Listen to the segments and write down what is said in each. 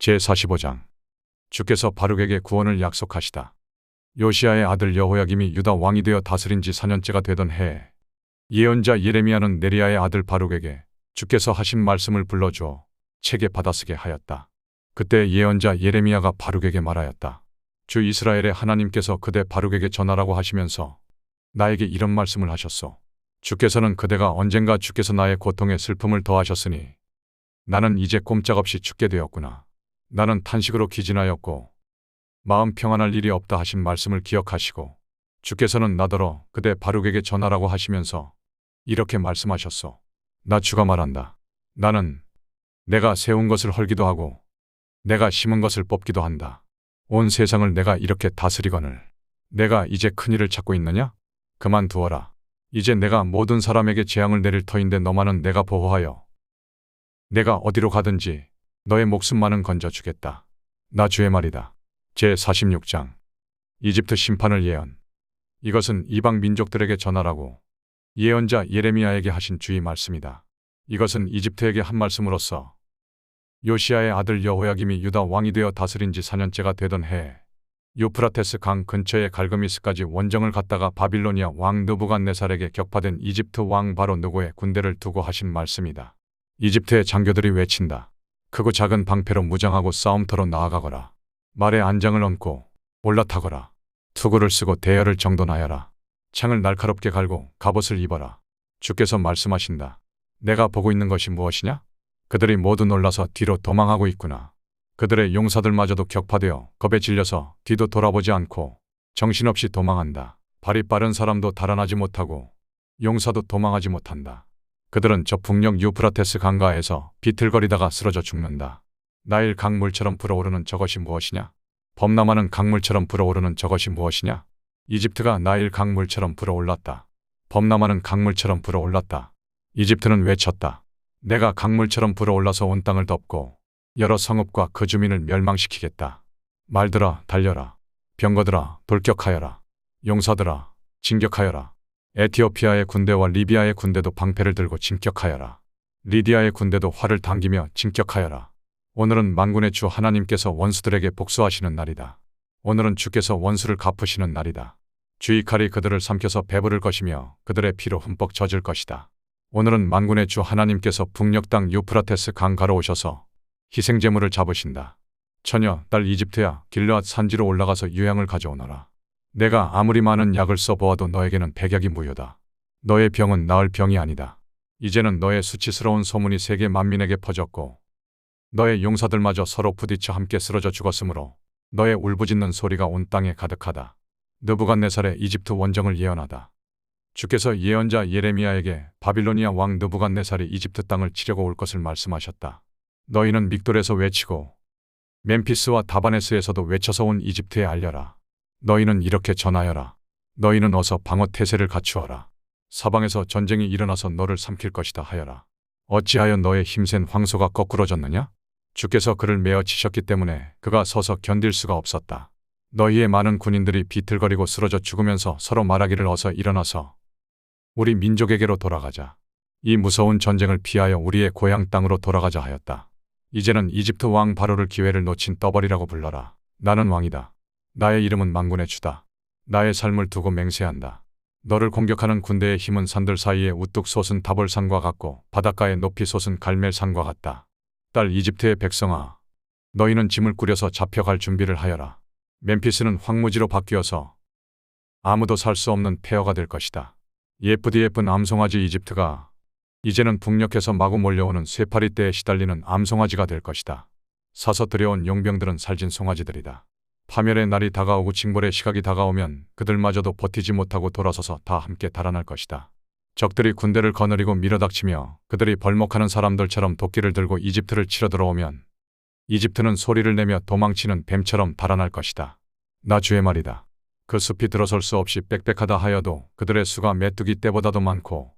제45장. 주께서 바룩에게 구원을 약속하시다. 요시야의 아들 여호야김이 유다 왕이 되어 다스린 지 4년째가 되던 해에 예언자 예레미야는 네리야의 아들 바룩에게 주께서 하신 말씀을 불러주어 책에 받아쓰게 하였다. 그때 예언자 예레미야가 바룩에게 말하였다. 주 이스라엘의 하나님께서 그대 바룩에게 전하라고 하시면서 나에게 이런 말씀을 하셨소. 주께서는 그대가 언젠가 주께서 나의 고통에 슬픔을 더하셨으니 나는 이제 꼼짝없이 죽게 되었구나. 나는 탄식으로 기진하였고 마음 평안할 일이 없다 하신 말씀을 기억하시고 주께서는 나더러 그대 바룩에게 전하라고 하시면서 이렇게 말씀하셨소. 나 주가 말한다. 나는 내가 세운 것을 헐기도 하고 내가 심은 것을 뽑기도 한다. 온 세상을 내가 이렇게 다스리거늘 내가 이제 큰일을 찾고 있느냐? 그만두어라. 이제 내가 모든 사람에게 재앙을 내릴 터인데 너만은 내가 보호하여 내가 어디로 가든지 너의 목숨만은 건져주겠다. 나 주의 말이다. 제46장. 이집트 심판을 예언. 이것은 이방 민족들에게 전하라고 예언자 예레미야에게 하신 주의 말씀이다. 이것은 이집트에게 한 말씀으로서 요시야의 아들 여호야김이 유다 왕이 되어 다스린 지 4년째가 되던 해에 유프라테스 강 근처의 갈그미스까지 원정을 갔다가 바빌로니아 왕 느부갓네살에게 격파된 이집트 왕 바로 느고의 군대를 두고 하신 말씀이다. 이집트의 장교들이 외친다. 크고 작은 방패로 무장하고 싸움터로 나아가거라. 말에 안장을 얹고 올라타거라. 투구를 쓰고 대열을 정돈하여라. 창을 날카롭게 갈고 갑옷을 입어라. 주께서 말씀하신다. 내가 보고 있는 것이 무엇이냐? 그들이 모두 놀라서 뒤로 도망하고 있구나. 그들의 용사들마저도 격파되어 겁에 질려서 뒤도 돌아보지 않고 정신없이 도망한다. 발이 빠른 사람도 달아나지 못하고 용사도 도망하지 못한다. 그들은 저 북녘 유프라테스 강가에서 비틀거리다가 쓰러져 죽는다. 나일 강물처럼 불어오르는 저것이 무엇이냐? 범람하는 강물처럼 불어오르는 저것이 무엇이냐? 이집트가 나일 강물처럼 불어올랐다. 범람하는 강물처럼 불어올랐다. 이집트는 외쳤다. 내가 강물처럼 불어올라서 온 땅을 덮고 여러 성읍과 그 주민을 멸망시키겠다. 말들아 달려라. 병거들아 돌격하여라. 용사들아 진격하여라. 에티오피아의 군대와 리비아의 군대도 방패를 들고 진격하여라. 리디아의 군대도 활을 당기며 진격하여라. 오늘은 만군의 주 하나님께서 원수들에게 복수하시는 날이다. 오늘은 주께서 원수를 갚으시는 날이다. 주의 칼이 그들을 삼켜서 배부를 것이며 그들의 피로 흠뻑 젖을 것이다. 오늘은 만군의 주 하나님께서 북녘 땅 유프라테스 강 가로 오셔서 희생제물을 잡으신다. 처녀 딸 이집트야 길르앗 산지로 올라가서 유향을 가져오너라. 내가 아무리 많은 약을 써보아도 너에게는 백약이 무효다. 너의 병은 나을 병이 아니다. 이제는 너의 수치스러운 소문이 세계 만민에게 퍼졌고 너의 용사들마저 서로 부딪혀 함께 쓰러져 죽었으므로 너의 울부짖는 소리가 온 땅에 가득하다. 느부갓네살의 이집트 원정을 예언하다. 주께서 예언자 예레미야에게 바빌로니아 왕 느부갓네살이 이집트 땅을 치려고 올 것을 말씀하셨다. 너희는 믹돌에서 외치고 멤피스와 다바네스에서도 외쳐서 온 이집트에 알려라. 너희는 이렇게 전하여라. 너희는 어서 방어 태세를 갖추어라. 사방에서 전쟁이 일어나서 너를 삼킬 것이다 하여라. 어찌하여 너의 힘센 황소가 거꾸러졌느냐? 주께서 그를 메어 치셨기 때문에 그가 서서 견딜 수가 없었다. 너희의 많은 군인들이 비틀거리고 쓰러져 죽으면서 서로 말하기를 어서 일어나서 우리 민족에게로 돌아가자. 이 무서운 전쟁을 피하여 우리의 고향 땅으로 돌아가자 하였다. 이제는 이집트 왕 바로를 기회를 놓친 떠벌이라고 불러라. 나는 왕이다. 나의 이름은 만군의 주다. 나의 삶을 두고 맹세한다. 너를 공격하는 군대의 힘은 산들 사이에 우뚝 솟은 다볼산과 같고 바닷가에 높이 솟은 갈멜산과 같다. 딸 이집트의 백성아, 너희는 짐을 꾸려서 잡혀갈 준비를 하여라. 멤피스는 황무지로 바뀌어서 아무도 살 수 없는 폐허가 될 것이다. 예쁘디 예쁜 암송아지 이집트가 이제는 북녘에서 마구 몰려오는 쇠파리 떼에 시달리는 암송아지가 될 것이다. 사서 들여온 용병들은 살진 송아지들이다. 파멸의 날이 다가오고 징벌의 시각이 다가오면 그들마저도 버티지 못하고 돌아서서 다 함께 달아날 것이다. 적들이 군대를 거느리고 밀어닥치며 그들이 벌목하는 사람들처럼 도끼를 들고 이집트를 치러 들어오면 이집트는 소리를 내며 도망치는 뱀처럼 달아날 것이다. 나 주의 말이다. 그 숲이 들어설 수 없이 빽빽하다 하여도 그들의 수가 메뚜기 떼보다도 많고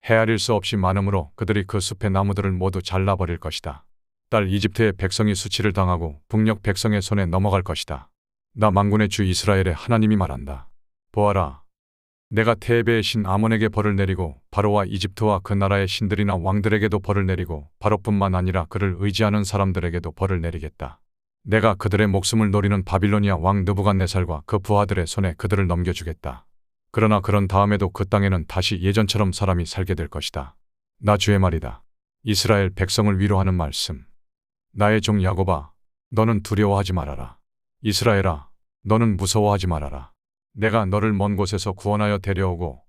헤아릴 수 없이 많으므로 그들이 그 숲의 나무들을 모두 잘라버릴 것이다. 딸 이집트의 백성이 수치를 당하고 북녘 백성의 손에 넘어갈 것이다. 나 만군의 주 이스라엘의 하나님이 말한다. 보아라. 내가 테베의 신 아몬에게 벌을 내리고 바로와 이집트와 그 나라의 신들이나 왕들에게도 벌을 내리고 바로뿐만 아니라 그를 의지하는 사람들에게도 벌을 내리겠다. 내가 그들의 목숨을 노리는 바빌로니아 왕 느부갓네살과 그 부하들의 손에 그들을 넘겨주겠다. 그러나 그런 다음에도 그 땅에는 다시 예전처럼 사람이 살게 될 것이다. 나 주의 말이다. 이스라엘 백성을 위로하는 말씀. 나의 종 야곱아, 너는 두려워하지 말아라. 이스라엘아, 너는 무서워하지 말아라. 내가 너를 먼 곳에서 구원하여 데려오고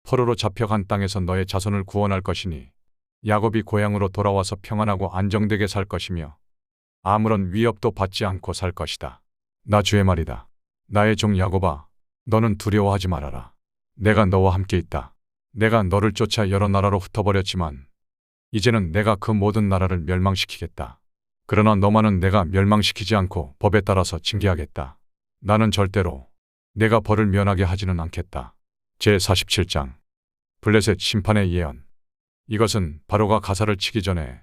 포로로 잡혀간 땅에서 너의 자손을 구원할 것이니 야곱이 고향으로 돌아와서 평안하고 안정되게 살 것이며 아무런 위협도 받지 않고 살 것이다. 나 주의 말이다. 나의 종 야곱아, 너는 두려워하지 말아라. 내가 너와 함께 있다. 내가 너를 쫓아 여러 나라로 흩어버렸지만 이제는 내가 그 모든 나라를 멸망시키겠다. 그러나 너만은 내가 멸망시키지 않고 법에 따라서 징계하겠다. 나는 절대로 내가 벌을 면하게 하지는 않겠다. 제47장 블레셋 심판의 예언. 이것은 바로가 가사를 치기 전에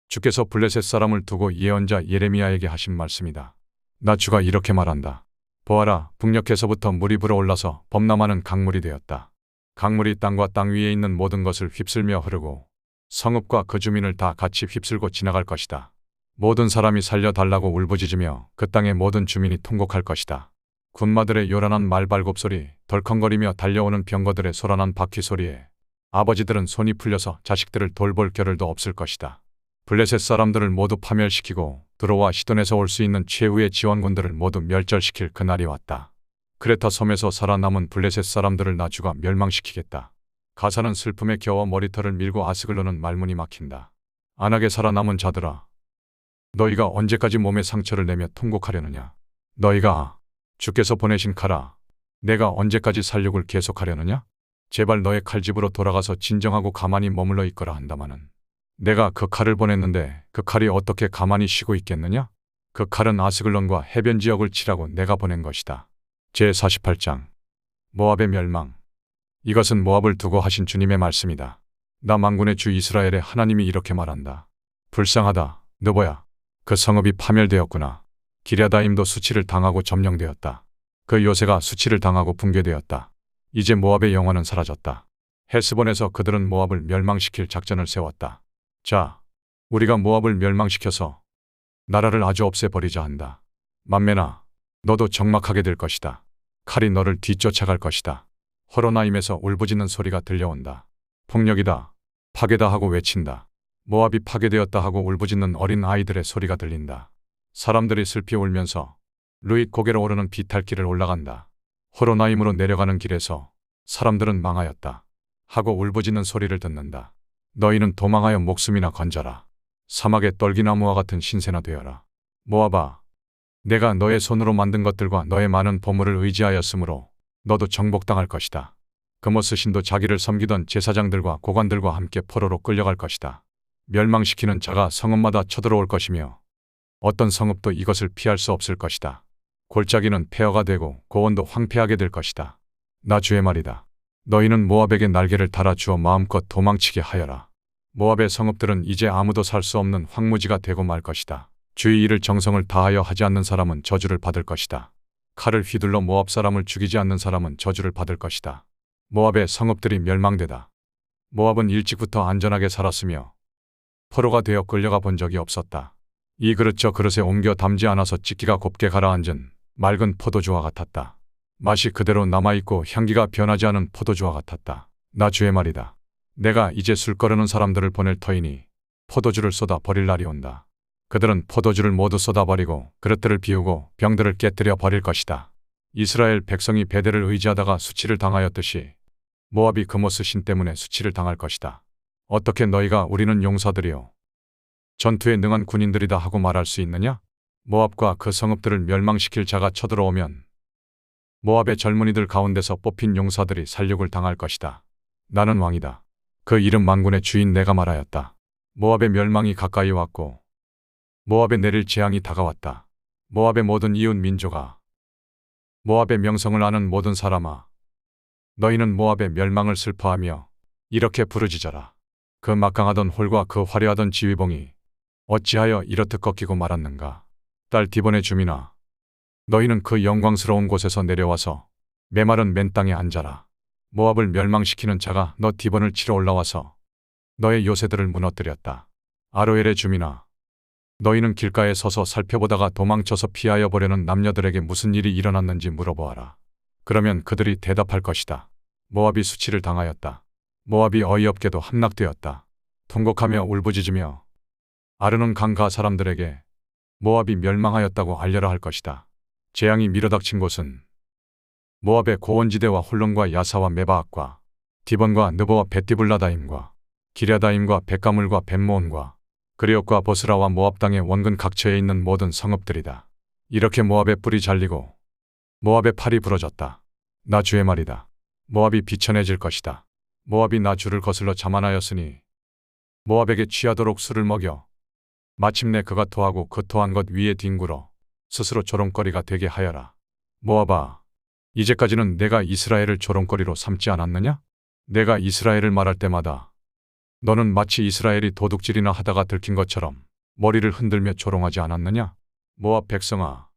주께서 블레셋 사람을 두고 예언자 예레미야에게 하신 말씀이다. 나 주가 이렇게 말한다. 보아라, 북녘에서부터 물이 불어올라서 범람하는 강물이 되었다. 강물이 땅과 땅 위에 있는 모든 것을 휩쓸며 흐르고 성읍과 그 주민을 다 같이 휩쓸고 지나갈 것이다. 모든 사람이 살려달라고 울부짖으며 그 땅의 모든 주민이 통곡할 것이다. 군마들의 요란한 말발굽 소리, 덜컹거리며 달려오는 병거들의 소란한 바퀴 소리에 아버지들은 손이 풀려서 자식들을 돌볼 겨를도 없을 것이다. 블레셋 사람들을 모두 파멸시키고 들어와 시돈에서 올 수 있는 최후의 지원군들을 모두 멸절시킬 그날이 왔다. 크레타 섬에서 살아남은 블레셋 사람들을 나 주가 멸망시키겠다. 가사는 슬픔에 겨워 머리털을 밀고 아스글로는 말문이 막힌다. 안하게 살아남은 자들아, 너희가 언제까지 몸에 상처를 내며 통곡하려느냐. 너희가 주께서 보내신 칼아, 내가 언제까지 살육을 계속하려느냐. 제발 너의 칼집으로 돌아가서 진정하고 가만히 머물러 있거라 한다마는 내가 그 칼을 보냈는데 그 칼이 어떻게 가만히 쉬고 있겠느냐. 그 칼은 아스글론과 해변 지역을 치라고 내가 보낸 것이다. 제48장 모압의 멸망. 이것은 모압을 두고 하신 주님의 말씀이다. 나 만군의 주 이스라엘의 하나님이 이렇게 말한다. 불쌍하다, 느보야. 그 성읍이 파멸되었구나. 기랴다임도 수치를 당하고 점령되었다. 그 요새가 수치를 당하고 붕괴되었다. 이제 모압의 영화는 사라졌다. 헤스본에서 그들은 모압을 멸망시킬 작전을 세웠다. 자, 우리가 모압을 멸망시켜서 나라를 아주 없애버리자 한다. 만메나, 너도 적막하게 될 것이다. 칼이 너를 뒤쫓아갈 것이다. 호로나임에서 울부짖는 소리가 들려온다. 폭력이다, 파괴다 하고 외친다. 모압이 파괴되었다 하고 울부짖는 어린 아이들의 소리가 들린다. 사람들이 슬피 울면서 루잇 고개로 오르는 비탈길을 올라간다. 호로나임으로 내려가는 길에서 사람들은 망하였다 하고 울부짖는 소리를 듣는다. 너희는 도망하여 목숨이나 건져라. 사막의 떨기나무와 같은 신세나 되어라. 모압아, 내가 너의 손으로 만든 것들과 너의 많은 보물을 의지하였으므로 너도 정복당할 것이다. 그모스 신도 자기를 섬기던 제사장들과 고관들과 함께 포로로 끌려갈 것이다. 멸망시키는 자가 성읍마다 쳐들어올 것이며 어떤 성읍도 이것을 피할 수 없을 것이다. 골짜기는 폐허가 되고 고원도 황폐하게 될 것이다. 나 주의 말이다. 너희는 모압에게 날개를 달아주어 마음껏 도망치게 하여라. 모압의 성읍들은 이제 아무도 살 수 없는 황무지가 되고 말 것이다. 주의 일을 정성을 다하여 하지 않는 사람은 저주를 받을 것이다. 칼을 휘둘러 모압 사람을 죽이지 않는 사람은 저주를 받을 것이다. 모압의 성읍들이 멸망되다. 모압은 일찍부터 안전하게 살았으며 포로가 되어 끌려가 본 적이 없었다. 이 그릇 저 그릇에 옮겨 담지 않아서 찢기가 곱게 가라앉은 맑은 포도주와 같았다. 맛이 그대로 남아있고 향기가 변하지 않은 포도주와 같았다. 나 주의 말이다. 내가 이제 술 거르는 사람들을 보낼 터이니 포도주를 쏟아 버릴 날이 온다. 그들은 포도주를 모두 쏟아버리고 그릇들을 비우고 병들을 깨뜨려 버릴 것이다. 이스라엘 백성이 베델을 의지하다가 수치를 당하였듯이 모압이 그모스 신 때문에 수치를 당할 것이다. 어떻게 너희가 우리는 용사들이요 전투에 능한 군인들이다 하고 말할 수 있느냐? 모압과 그 성읍들을 멸망시킬 자가 쳐들어오면 모압의 젊은이들 가운데서 뽑힌 용사들이 살육을 당할 것이다. 나는 왕이다. 그 이름 만군의 주인 내가 말하였다. 모압의 멸망이 가까이 왔고 모압에 내릴 재앙이 다가왔다. 모압의 모든 이웃 민족아, 모압의 명성을 아는 모든 사람아, 너희는 모압의 멸망을 슬퍼하며 이렇게 부르짖어라. 그 막강하던 홀과 그 화려하던 지휘봉이 어찌하여 이렇듯 꺾이고 말았는가. 딸 디본의 주민아, 너희는 그 영광스러운 곳에서 내려와서 메마른 맨 땅에 앉아라. 모압을 멸망시키는 자가 너 디본을 치러 올라와서 너의 요새들을 무너뜨렸다. 아로엘의 주민아, 너희는 길가에 서서 살펴보다가 도망쳐서 피하여 보려는 남녀들에게 무슨 일이 일어났는지 물어보아라. 그러면 그들이 대답할 것이다. 모압이 수치를 당하였다. 모압이 어이없게도 함락되었다. 통곡하며 울부짖으며 아르논 강가 사람들에게 모압이 멸망하였다고 알려라 할 것이다. 재앙이 밀어닥친 곳은 모압의 고원지대와 홀론과 야사와 메바악과 디본과 느보와 벳디블라다임과 기랴다임과 벳가물과 벳모온과 그리옥과 보스라와 모압 땅의 원근 각처에 있는 모든 성읍들이다. 이렇게 모압의 뿔이 잘리고 모압의 팔이 부러졌다. 나 주의 말이다. 모압이 비천해질 것이다. 모압이 나 주를 거슬러 자만하였으니 모압에게 취하도록 술을 먹여 마침내 그가 토하고 그 토한 것 위에 뒹굴어 스스로 조롱거리가 되게 하여라. 모압아, 이제까지는 내가 이스라엘을 조롱거리로 삼지 않았느냐? 내가 이스라엘을 말할 때마다 너는 마치 이스라엘이 도둑질이나 하다가 들킨 것처럼 머리를 흔들며 조롱하지 않았느냐? 모압 백성아,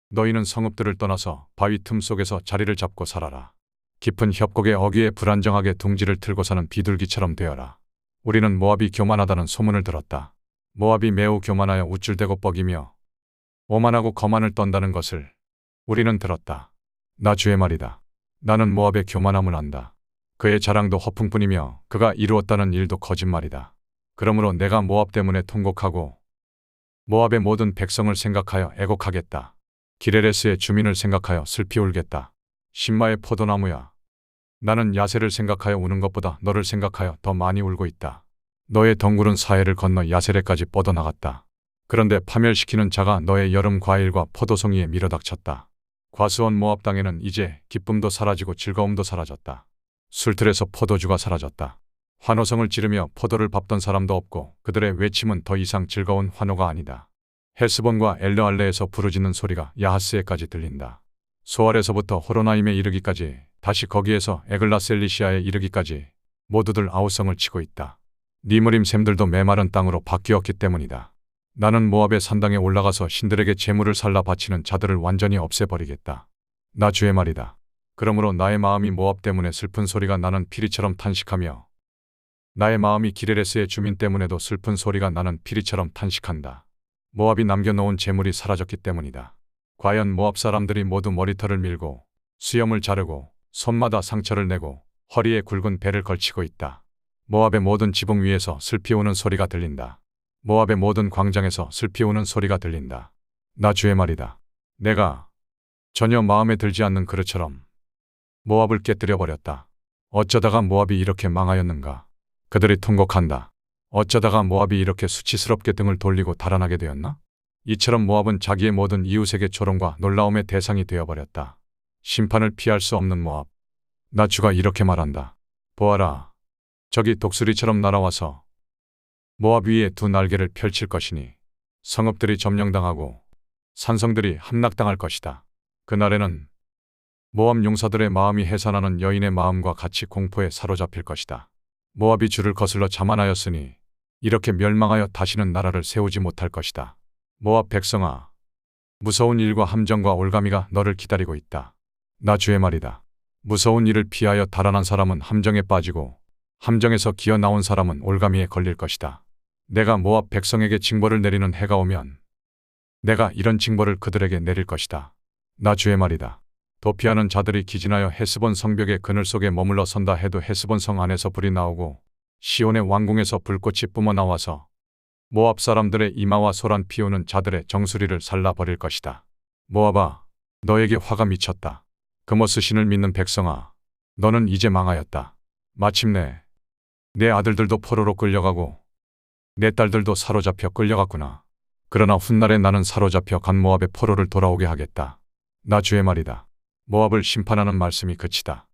너희는 성읍들을 떠나서 바위 틈 속에서 자리를 잡고 살아라. 깊은 협곡의 어귀에 불안정하게 둥지를 틀고 사는 비둘기처럼 되어라. 우리는 모압이 교만하다는 소문을 들었다. 모압이 매우 교만하여 우쭐대고 뻐기며 오만하고 거만을 떤다는 것을 우리는 들었다. 나 주의 말이다. 나는 모압의 교만함을 안다. 그의 자랑도 허풍뿐이며 그가 이루었다는 일도 거짓말이다. 그러므로 내가 모압 때문에 통곡하고 모압의 모든 백성을 생각하여 애곡하겠다. 기레레스의 주민을 생각하여 슬피 울겠다. 신마의 포도나무야, 나는 야셀을 생각하여 우는 것보다 너를 생각하여 더 많이 울고 있다. 너의 덩굴은 사해를 건너 야셀에까지 뻗어나갔다. 그런데 파멸시키는 자가 너의 여름 과일과 포도송이에 밀어닥쳤다. 과수원 모압 땅에는 이제 기쁨도 사라지고 즐거움도 사라졌다. 술틀에서 포도주가 사라졌다. 환호성을 지르며 포도를 밟던 사람도 없고 그들의 외침은 더 이상 즐거운 환호가 아니다. 헬스본과 엘르알레에서 부르짖는 소리가 야하스에까지 들린다. 소알에서부터 호로나임에 이르기까지, 다시 거기에서 에글라셀리시아에 이르기까지 모두들 아우성을 치고 있다. 니무림 샘들도 메마른 땅으로 바뀌었기 때문이다. 나는 모압의 산당에 올라가서 신들에게 제물을 살라 바치는 자들을 완전히 없애버리겠다. 나 주의 말이다. 그러므로 나의 마음이 모압 때문에 슬픈 소리가 나는 피리처럼 탄식하며 나의 마음이 기레레스의 주민 때문에도 슬픈 소리가 나는 피리처럼 탄식한다. 모압이 남겨놓은 재물이 사라졌기 때문이다. 과연 모압 사람들이 모두 머리털을 밀고 수염을 자르고 손마다 상처를 내고 허리에 굵은 배를 걸치고 있다. 모압의 모든 지붕 위에서 슬피 우는 소리가 들린다. 모압의 모든 광장에서 슬피 우는 소리가 들린다. 나 주의 말이다. 내가 전혀 마음에 들지 않는 그릇처럼 모압을 깨뜨려 버렸다. 어쩌다가 모압이 이렇게 망하였는가? 그들이 통곡한다. 어쩌다가 모압이 이렇게 수치스럽게 등을 돌리고 달아나게 되었나? 이처럼 모압은 자기의 모든 이웃에게 조롱과 놀라움의 대상이 되어버렸다. 심판을 피할 수 없는 모압. 나 주가 이렇게 말한다. 보아라, 적이 독수리처럼 날아와서 모압 위에 두 날개를 펼칠 것이니 성읍들이 점령당하고 산성들이 함락당할 것이다. 그날에는 모압 용사들의 마음이 해산하는 여인의 마음과 같이 공포에 사로잡힐 것이다. 모압이 주를 거슬러 자만하였으니 이렇게 멸망하여 다시는 나라를 세우지 못할 것이다. 모압 백성아, 무서운 일과 함정과 올가미가 너를 기다리고 있다. 나 주의 말이다. 무서운 일을 피하여 달아난 사람은 함정에 빠지고 함정에서 기어 나온 사람은 올가미에 걸릴 것이다. 내가 모압 백성에게 징벌을 내리는 해가 오면 내가 이런 징벌을 그들에게 내릴 것이다. 나 주의 말이다. 도피하는 자들이 기진하여 헤스본 성벽의 그늘 속에 머물러 선다 해도 헤스본 성 안에서 불이 나오고 시온의 왕궁에서 불꽃이 뿜어 나와서 모압 사람들의 이마와 소란 피우는 자들의 정수리를 살라버릴 것이다. 모압아, 너에게 화가 미쳤다. 그모스 신을 믿는 백성아, 너는 이제 망하였다. 마침내 내 아들들도 포로로 끌려가고 내 딸들도 사로잡혀 끌려갔구나. 그러나 훗날에 나는 사로잡혀 간 모압의 포로를 돌아오게 하겠다. 나 주의 말이다. 모압을 심판하는 말씀이 그치다.